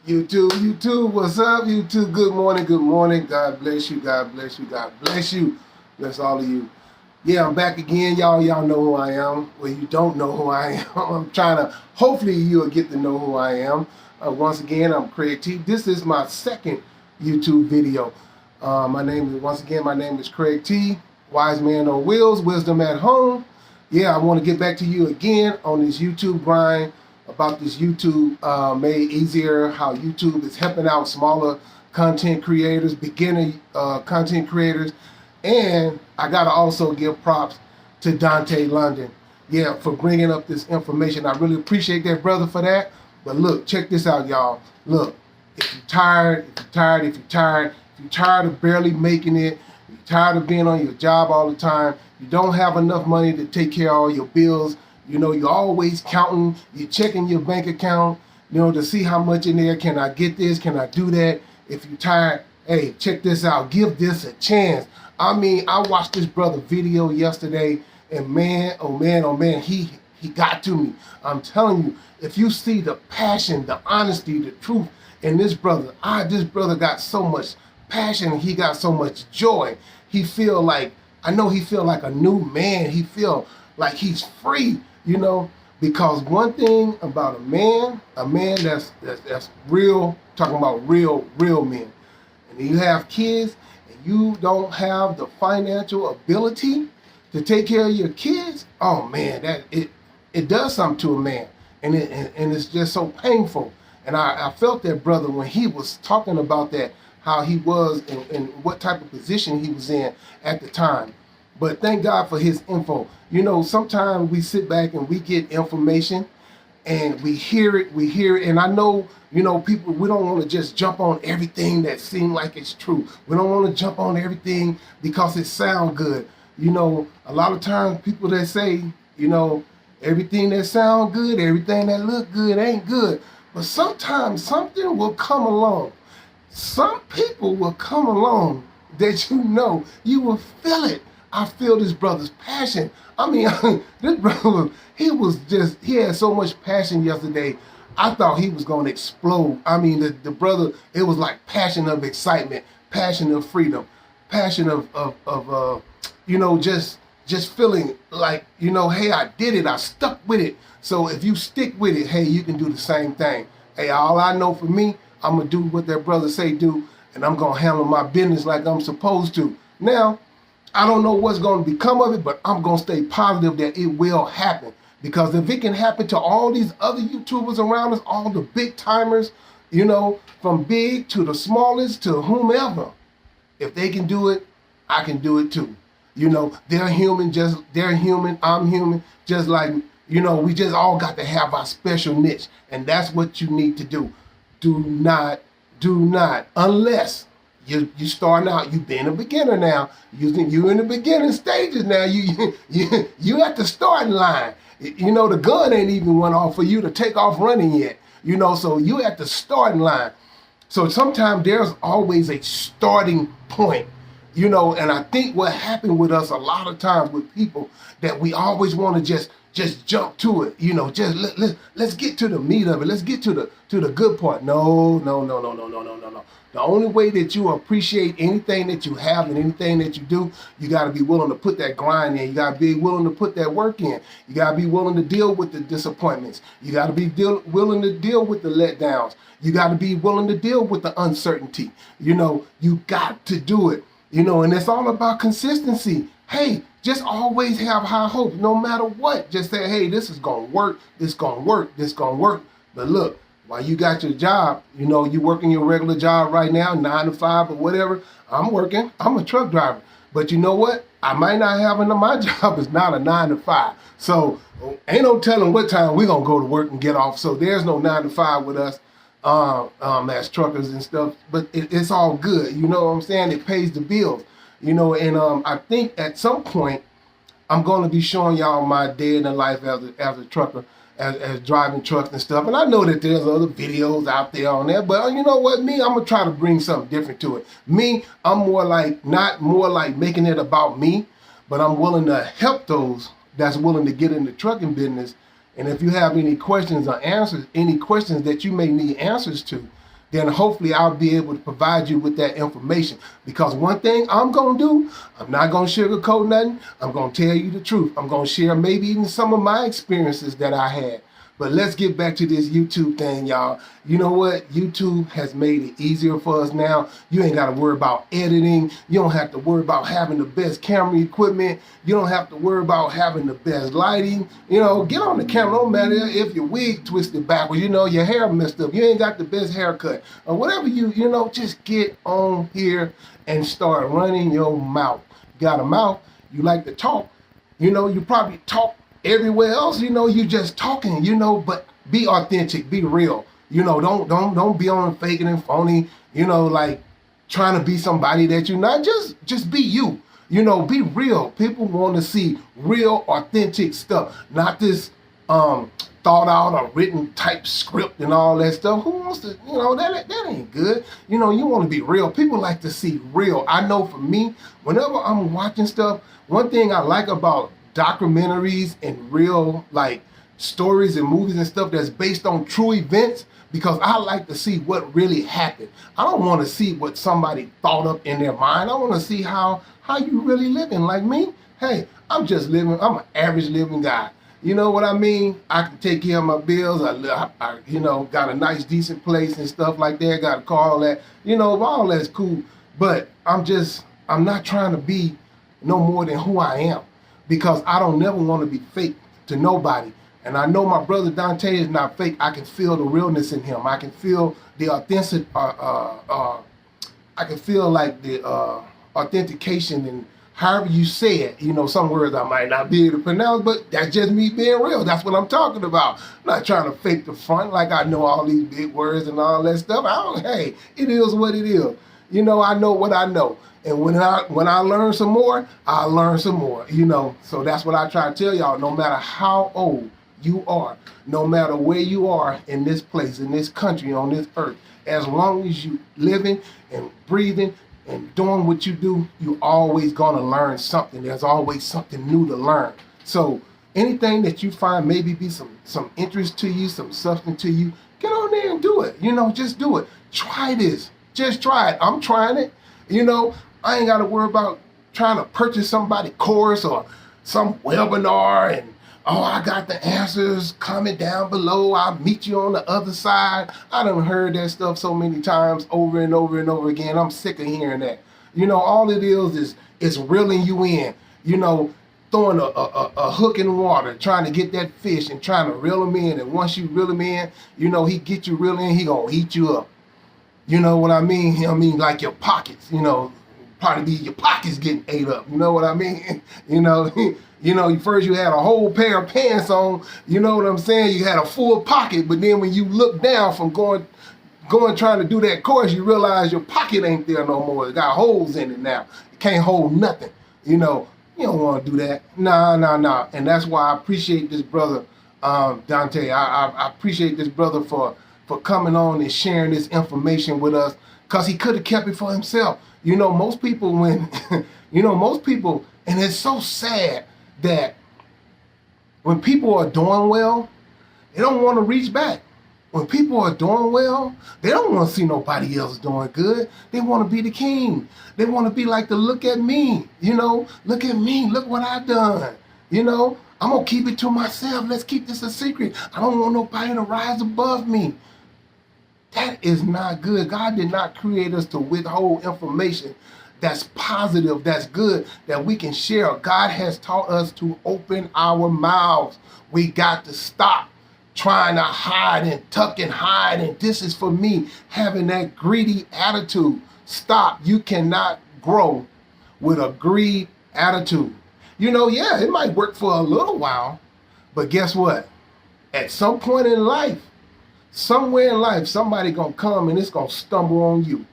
YouTube, what's up, YouTube? Good morning. God bless you, God bless you, God bless you. Bless all of you. Yeah, I'm back again, y'all. Y'all know who I am. Well, you don't know who I am. I'm trying to, hopefully you'll get to know who I am. Once again, I'm Craig T. This is my second YouTube video. My name is Craig T. Wise Man on Wheels, Wisdom at Home. Yeah, I want to get back to you again on this YouTube grind about this YouTube made easier, how YouTube is helping out smaller content creators, beginner content creators. And I got to also give props to Dante London, yeah, for bringing up this information. I really appreciate that, brother, for that. But look, check this out, y'all. Look, if you're tired of barely making it, you're tired of being on your job all the time, you don't have enough money to take care of all your bills, you know, you're always counting, you're checking your bank account, you know, to see how much in there, can I get this, can I do that? If you're tired, hey, check this out, give this a chance. I mean, I watched this brother video yesterday, and man, oh man, he got to me. I'm telling you, if you see the passion, the honesty, the truth in this brother, this brother got so much passion, he got so much joy. He feel like, I know he feel like a new man. He feel like he's free, you know, because one thing about a man that's real, talking about real men, and you have kids and you don't have the financial ability to take care of your kids, oh man, that it does something to a man, and it's just so painful. And I felt that brother when he was talking about that, how he was and what type of position he was in at the time. But thank God for his info. You know, sometimes we sit back and we get information and we hear it, and I know, you know, people, we don't want to just jump on everything that seems like it's true. We don't want to jump on everything because it sounds good. You know, a lot of times people that say, you know, everything that sounds good, everything that look good ain't good. But sometimes something will come along. Some people will come along that you know, you will feel it. I feel this brother's passion. I mean, this brother, he had so much passion yesterday. I thought he was going to explode. I mean, the brother, it was like passion of excitement, passion of freedom, passion of you know, just feeling like, you know, hey, I did it. I stuck with it. So if you stick with it, hey, you can do the same thing. Hey, all I know for me, I'm going to do what that brother say do, and I'm going to handle my business like I'm supposed to. Now, I don't know what's going to become of it, but I'm going to stay positive that it will happen. Because if it can happen to all these other YouTubers around us, all the big timers, you know, from big to the smallest to whomever, if they can do it, I can do it too. You know, they're human, I'm human, just like, you know, we just all got to have our special niche. And that's what you need to do. Do not, unless you starting out, you being a beginner now, you in the beginning stages now, you at the starting line. You know, the gun ain't even went off for you to take off running yet. You know, so you at the starting line. So sometimes there's always a starting point. You know, and I think what happened with us a lot of times with people, that we always want to just jump to it. You know, just let's get to the meat of it. Let's get to the good part. No. The only way that you appreciate anything that you have and anything that you do, you got to be willing to put that grind in. You got to be willing to put that work in. You got to be willing to deal with the disappointments. You got to be willing to deal with the letdowns. You got to be willing to deal with the uncertainty. You know, you got to do it. You know, and it's all about consistency. Hey, just always have high hopes, no matter what. Just say, hey, this is going to work, this going to work, this going to work. But look, while you got your job, you know, you working your regular job right now, 9 to 5 or whatever. I'm working, I'm a truck driver. But you know what? I might not have my job is not a 9 to 5. So ain't no telling what time we're going to go to work and get off. So there's no 9 to 5 with us. As truckers and stuff, but it's all good. You know what I'm saying? It pays the bills, you know, and I think at some point I'm going to be showing y'all my day in the life as a trucker, as driving trucks and stuff. And I know that there's other videos out there on that, but you know what, me, I'm going to try to bring something different to it. Me, I'm not more like making it about me, but I'm willing to help those that's willing to get in the trucking business. And if you have any questions or answers, any questions that you may need answers to, then hopefully I'll be able to provide you with that information. Because one thing I'm going to do, I'm not going to sugarcoat nothing. I'm going to tell you the truth. I'm going to share maybe even some of my experiences that I had. But let's get back to this YouTube thing, y'all. You know what? YouTube has made it easier for us now. You ain't got to worry about editing. You don't have to worry about having the best camera equipment. You don't have to worry about having the best lighting. You know, get on the camera. No matter if your wig twisted backwards, you know, your hair messed up. You ain't got the best haircut. Or whatever you know, just get on here and start running your mouth. You got a mouth. You like to talk. You know, you probably talk everywhere else, you know, you just talking, you know, but be authentic, be real. You know, don't be on faking and phony, you know, like trying to be somebody that you're not. Just be you. You know, be real. People want to see real, authentic stuff, not this thought out or written type script and all that stuff. Who wants to, you know, that ain't good. You know, you want to be real. People like to see real. I know for me, whenever I'm watching stuff, one thing I like about documentaries and real like stories and movies and stuff that's based on true events, because I like to see what really happened. I don't want to see what somebody thought up in their mind. I want to see how you really living. Like me, hey, I'm just living. I'm an average living guy. You know what I mean? I can take care of my bills. I you know, got a nice decent place and stuff like that. Got a car, all that. You know, all that's cool. But I'm not trying to be no more than who I am. Because I don't never want to be fake to nobody. And I know my brother Dante is not fake. I can feel the realness in him. I can feel the authentic, I can feel like the authentication and however you say it. You know, some words I might not be able to pronounce, but that's just me being real. That's what I'm talking about. I'm not trying to fake the front like I know all these big words and all that stuff. Hey, it is what it is. You know, I know what I know. And when I learn some more, I'll learn some more, you know. So that's what I try to tell y'all. No matter how old you are, no matter where you are in this place, in this country, on this earth, as long as you living and breathing and doing what you do, you always gonna learn something. There's always something new to learn. So anything that you find maybe be some interest to you, some substance to you, get on there and do it. You know, just do it. Try this. Just try it. I'm trying it. You know, I ain't got to worry about trying to purchase somebody's course or some webinar and, oh, I got the answers, comment down below, I'll meet you on the other side. I done heard that stuff so many times over and over and over again. I'm sick of hearing that. You know, all it is reeling you in, you know, throwing a hook in the water, trying to get that fish and trying to reel him in. And once you reel him in, you know, he get you real in, he gonna eat you up. You know what I mean? I mean, like your pockets, you know, probably be your pockets getting ate up. You know what I mean? You know, first you had a whole pair of pants on, you know what I'm saying? You had a full pocket, but then when you look down from going trying to do that course, you realize your pocket ain't there no more. It got holes in it now. It can't hold nothing. You know, you don't want to do that. Nah. And that's why I appreciate this brother, Dante. I appreciate this brother for coming on and sharing this information with us, because he could have kept it for himself. You know, most people and it's so sad that when people are doing well, they don't want to reach back. When people are doing well, they don't want to see nobody else doing good. They want to be the king. They want to be like look at me, you know, look at me, look what I done. You know, I'm going to keep it to myself. Let's keep this a secret. I don't want nobody to rise above me. That is not good. God did not create us to withhold information that's positive, that's good, that we can share. God has taught us to open our mouths. We got to stop trying to hide and tuck and hide, and this is for me, having that greedy attitude. Stop. You cannot grow with a greed attitude. You know, yeah, it might work for a little while, but guess what? At some point in life, somewhere in life, somebody gonna come and it's gonna stumble on you,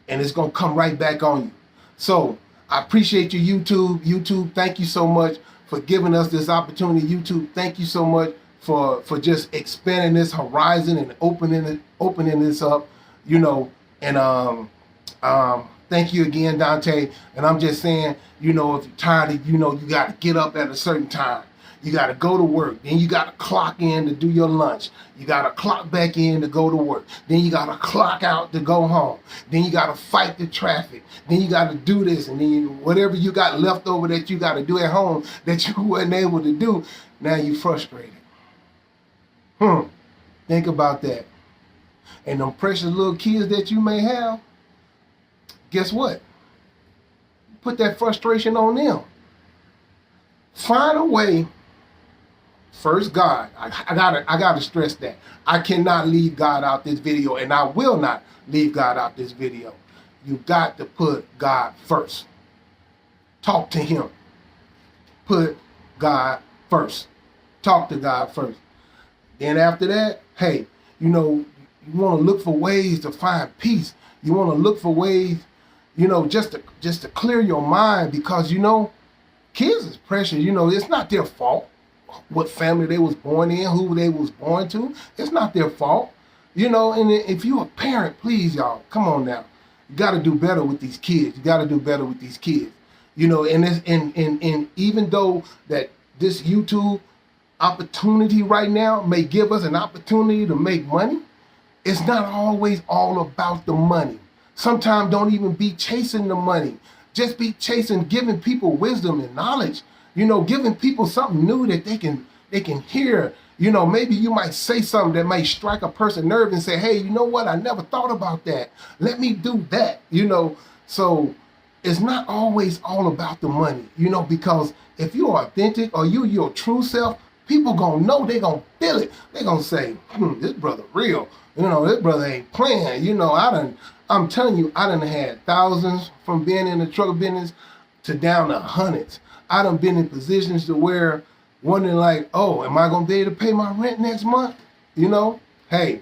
and it's gonna come right back on you. So I appreciate you, YouTube. YouTube, thank you so much for giving us this opportunity. YouTube, thank you so much for just expanding this horizon and opening this up, you know. And thank you again, Dante. And I'm just saying, you know, if you're tired, you know, you got to get up at a certain time. You got to go to work. Then you got to clock in to do your lunch. You got to clock back in to go to work. Then you got to clock out to go home. Then you got to fight the traffic. Then you got to do this. And then whatever you got left over that you got to do at home that you wasn't able to do, now you frustrated. Think about that. And them precious little kids that you may have, guess what? Put that frustration on them. Find a way. First, God. I gotta stress that. I cannot leave God out this video, and I will not leave God out this video. You got to put God first. Talk to him. Put God first. Talk to God first. Then after that, hey, you want to look for ways to find peace. You want to look for ways, just to clear your mind, because kids is precious. It's not their fault what family they was born in, who they was born to. It's not their fault. And if you're a parent, please, y'all, come on now. You got to do better with these kids. You got to do better with these kids. And even though that this YouTube opportunity right now may give us an opportunity to make money, it's not always all about the money. Sometimes don't even be chasing the money. Just be giving people wisdom and knowledge. Giving people something new that they can hear. Maybe you might say something that might strike a person's nerve and say, hey, you know what? I never thought about that. Let me do that. So it's not always all about the money, because if you're authentic or you're your true self, people gonna know, they gonna feel it. They gonna say, this brother real. This brother ain't playing. I'm telling you, I done had thousands from being in the truck business to down to hundreds. I done been in positions to where wondering like, oh, am I gonna be able to pay my rent next month? Hey,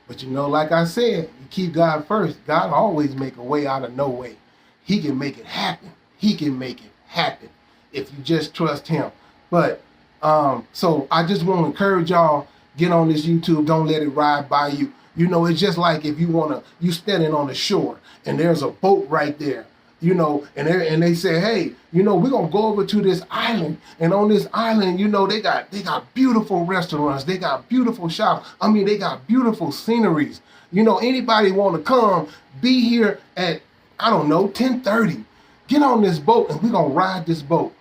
but like I said, you keep God first. God always make a way out of no way. He can make it happen. He can make it happen if you just trust him. But so I just want to encourage y'all, get on this YouTube. Don't let it ride by you. It's just like if you standing on the shore and there's a boat right there, and they say, hey, we're gonna go over to this island, and on this island, they got beautiful restaurants, they got beautiful shops. I mean, they got beautiful sceneries. Anybody want to come, be here at 10:30. Get on this boat and we're gonna ride this boat.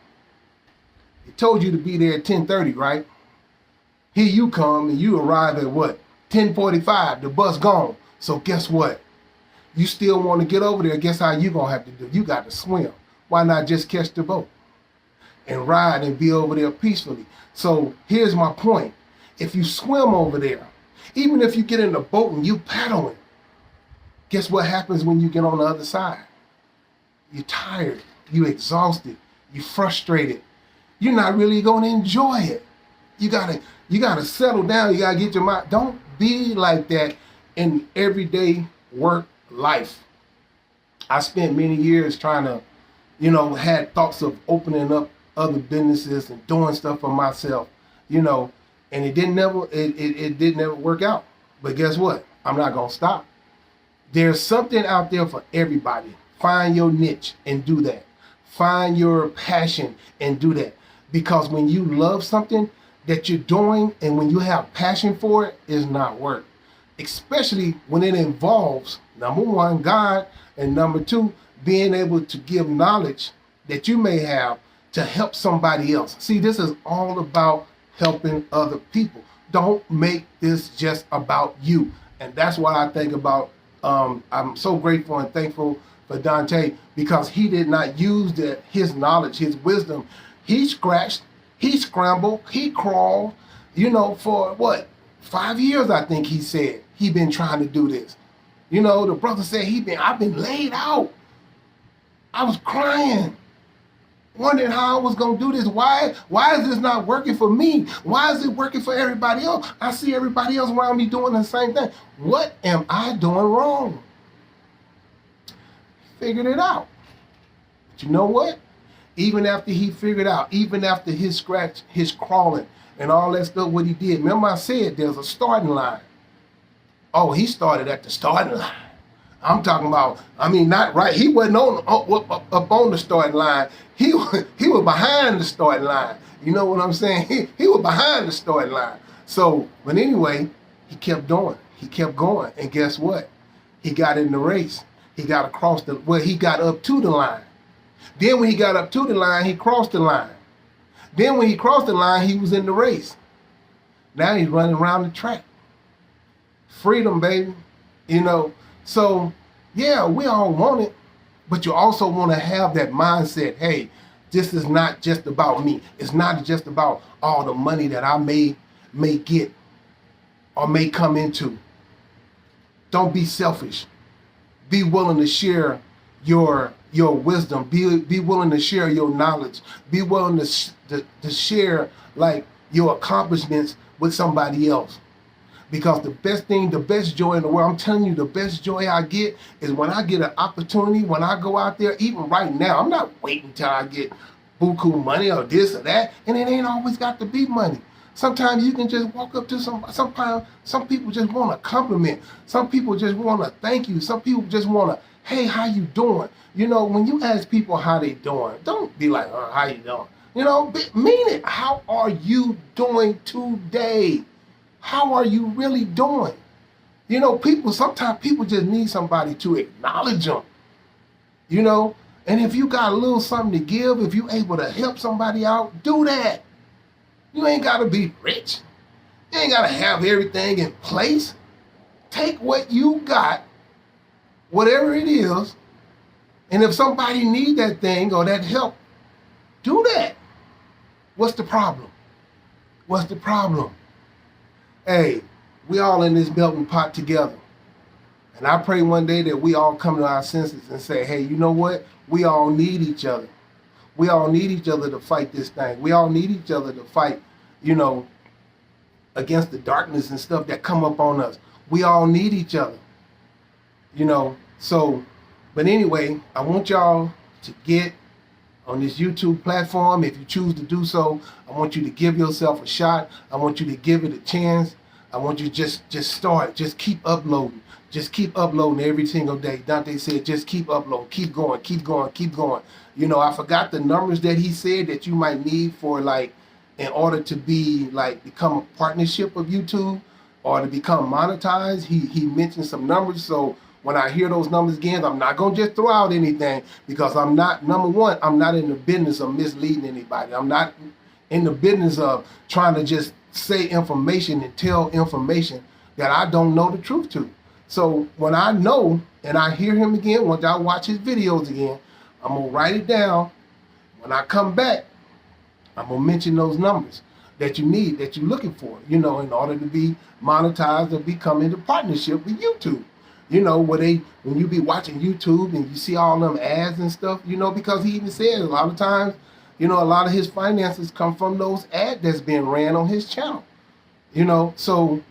It told you to be there at 10:30, right? Here you come and you arrive at what? 10:45, the bus gone. So guess what? You still want to get over there. Guess how you gonna have to do? You got to swim. Why not just catch the boat and ride and be over there peacefully? So here's my point. If you swim over there, even if you get in the boat and you paddling, guess what happens when you get on the other side? You're tired, you're exhausted, you're frustrated. You're not really gonna enjoy it. You gotta settle down. You gotta get your mind. Don't be like that in everyday work life. I spent many years trying to, had thoughts of opening up other businesses and doing stuff for myself, and it didn't never work out. But guess what? I'm not gonna stop. There's something out there for everybody. Find your niche and do that. Find your passion and do that. Because when you love something that you're doing and when you have passion for it, it's not work. Especially when it involves, number one, God, and number two, being able to give knowledge that you may have to help somebody else. See, this is all about helping other people. Don't make this just about you. And that's why I think about, I'm so grateful and thankful for Dante, because he did not use his knowledge, his wisdom. He scratched, he scrambled, he crawled, for what? 5 years, I think he said. He been trying to do this. The brother said I've been laid out. I was crying, wondering how I was gonna do this. Why is this not working for me? Why is it working for everybody else? I see everybody else around me doing the same thing. What am I doing wrong? Figured it out. But you know what? Even after he figured out, even after his scratch, his crawling, and all that stuff, what he did. Remember I said there's a starting line. Oh, he started at the starting line. I'm talking about, not right. He wasn't up on the starting line. He was behind the starting line. You know what I'm saying? He was behind the starting line. So, but anyway, he kept going. He kept going. And guess what? He got in the race. He got he got up to the line. Then when he got up to the line, he crossed the line. Then when he crossed the line, he was in the race. Now he's running around the track. Freedom, baby. You know, so yeah, we all want it, but you also want to have that mindset. Hey, this is not just about me. It's not just about all the money that I may get or may come into. Don't be selfish. Be willing to share your wisdom. Be willing to share your knowledge. Be willing to share like your accomplishments with somebody else. Because the best joy in the world, I'm telling you, the best joy I get is when I get an opportunity, when I go out there, even right now, I'm not waiting till I get buku money or this or that, and it ain't always got to be money. Sometimes you can just walk up to some people just want a compliment. Some people just want to thank you. Some people just want to, hey, how you doing? You know, when you ask people how they doing, don't be like, how you doing? You know, mean it. How are you doing today? How are you really doing? You know, sometimes people just need somebody to acknowledge them. You know, and if you got a little something to give, if you're able to help somebody out, do that. You ain't got to be rich. You ain't got to have everything in place. Take what you got, whatever it is, and if somebody need that thing or that help, do that. What's the problem? What's the problem? Hey, we all in this melting pot together. And I pray one day that we all come to our senses and say, hey, you know what? We all need each other. We all need each other to fight this thing. We all need each other to fight, you know, against the darkness and stuff that come up on us. We all need each other, you know. So, but anyway, I want y'all to get on this YouTube platform. If you choose to do so, I want you to give yourself a shot. I want you to give it a chance. I want you to just start. Just keep uploading. Just keep uploading every single day. Dante said, just keep uploading. Keep going, keep going, keep going. You know, I forgot the numbers that he said that you might need for, like, in order to be, like, become a partnership of YouTube or to become monetized. He mentioned some numbers. So when I hear those numbers again, I'm not going to just throw out anything, because I'm not, number one, I'm not in the business of misleading anybody. I'm not in the business of trying to just say information and tell information that I don't know the truth to. So when I know and I hear him again, once I watch his videos again, I'm going to write it down. When I come back, I'm going to mention those numbers that you need, that you're looking for, you know, in order to be monetized or become into partnership with YouTube. You know, when you be watching YouTube and you see all them ads and stuff, you know, because he even said a lot of times, you know, a lot of his finances come from those ads that's being ran on his channel. You know, so,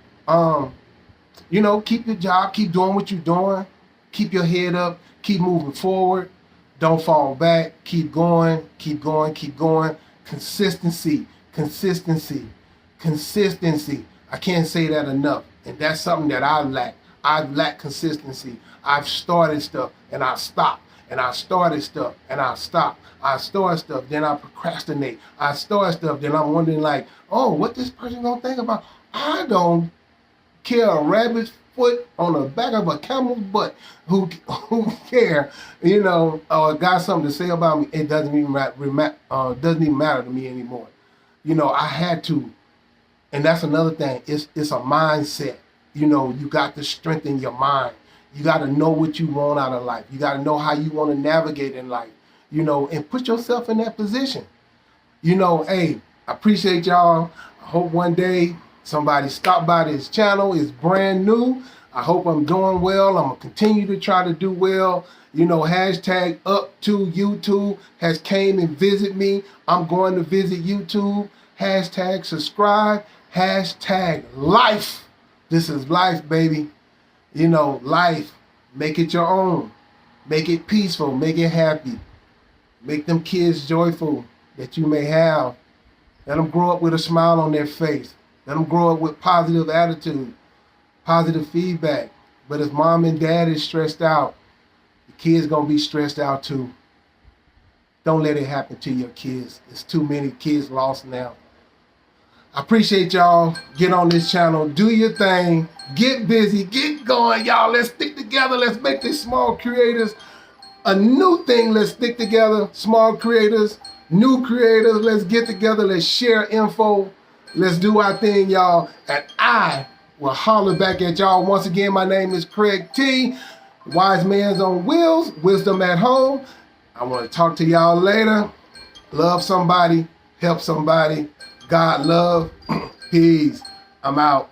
you know, keep your job, keep doing what you're doing, keep your head up, keep moving forward, don't fall back, keep going, keep going, keep going. Consistency, consistency, consistency. I can't say that enough. And that's something that I lack. I've lacked consistency. I've started stuff and I stop. And I started stuff and I stop. I start stuff, then I procrastinate. I start stuff, then I'm wondering like, oh, what this person gonna think about? I don't care a rabbit's foot on the back of a camel's butt. Who care? You know, got something to say about me? It doesn't even matter to me anymore. You know, I had to, and that's another thing. It's a mindset. You know, you got to strengthen your mind. You got to know what you want out of life. You got to know how you want to navigate in life, you know, and put yourself in that position. You know, hey, I appreciate y'all. I hope one day somebody stop by this channel. It's brand new. I hope I'm doing well. I'm going to continue to try to do well. You know, hashtag up to YouTube has came and visit me. I'm going to visit YouTube. Hashtag subscribe. Hashtag life. This is life, baby. You know, life. Make it your own. Make it peaceful. Make it happy. Make them kids joyful that you may have. Let them grow up with a smile on their face. Let them grow up with positive attitude, positive feedback. But if mom and dad is stressed out, the kid's going to be stressed out too. Don't let it happen to your kids. There's too many kids lost now. I appreciate y'all. Get on this channel. Do your thing. Get busy. Get going, y'all. Let's stick together. Let's make these small creators a new thing. Let's stick together. Small creators, new creators. Let's get together. Let's share info. Let's do our thing, y'all. And I will holler back at y'all. Once again, my name is Craig T. Wise Man's on Wheels. Wisdom at Home. I want to talk to y'all later. Love somebody. Help somebody. God love. Peace. I'm out.